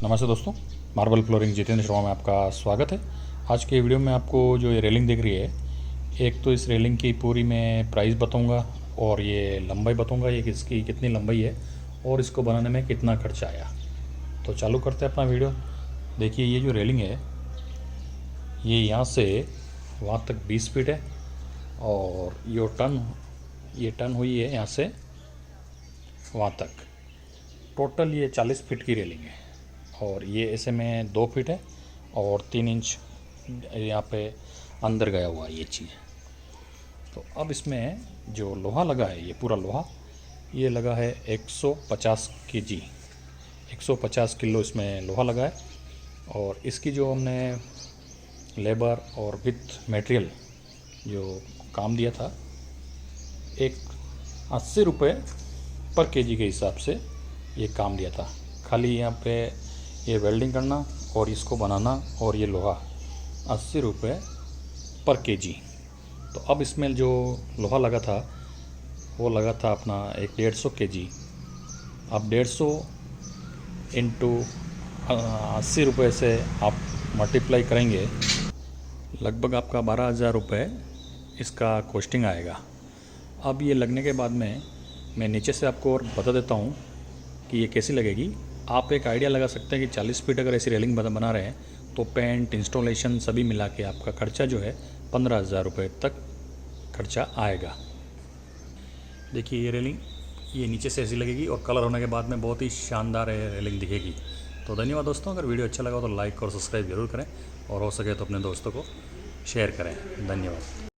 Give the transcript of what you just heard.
नमस्ते दोस्तों, marble flooring Jitendra Sharma में आपका स्वागत है। आज के वीडियो में आपको जो ये रेलिंग दिख रही है, एक तो इस रेलिंग की पूरी मैं प्राइस बताऊंगा और ये लंबाई बताऊंगा, ये किसकी कितनी लंबाई है और इसको बनाने में कितना खर्चा आया। तो चालू करते हैं अपना वीडियो। देखिए, ये जो रेलिंग है ये यहाँ से वहाँ तक 20 फीट है और ये टर्न हुई है यहाँ से वहाँ तक। टोटल ये 40 फीट की रेलिंग है और ये ऐसे में 2 फीट है और 3 इंच यहाँ पे अंदर गया हुआ है ये चीज़। तो अब इसमें जो लोहा लगा है, ये पूरा लोहा ये लगा है 150 केजी, 150 किलो इसमें लोहा लगा है। और इसकी जो हमने लेबर और विथ मटेरियल जो काम दिया था, एक 80 रुपये पर केजी के हिसाब से ये काम दिया था। खाली यहाँ पे ये वेल्डिंग करना और इसको बनाना और ये लोहा 80 रुपये पर केजी। तो अब इसमें जो लोहा लगा था वो लगा था अपना एक 150 केजी। अब 150 इंटू 80 रुपये से आप मल्टीप्लाई करेंगे, लगभग आपका 12,000 रुपये इसका कॉस्टिंग आएगा। अब ये लगने के बाद में मैं नीचे से आपको और बता देता हूँ कि ये कैसी लगेगी। आप एक आइडिया लगा सकते हैं कि 40 फीट अगर ऐसी रेलिंग बना रहे हैं तो पेंट, इंस्टॉलेशन सभी मिला के आपका खर्चा जो है 15,000 रुपये तक खर्चा आएगा। देखिए, ये रेलिंग ये नीचे से ऐसी लगेगी और कलर होने के बाद में बहुत ही शानदार रेलिंग दिखेगी। तो धन्यवाद दोस्तों। अगर वीडियो अच्छा लगा तो लाइक और सब्सक्राइब जरूर करें और हो सके तो अपने दोस्तों को शेयर करें। धन्यवाद।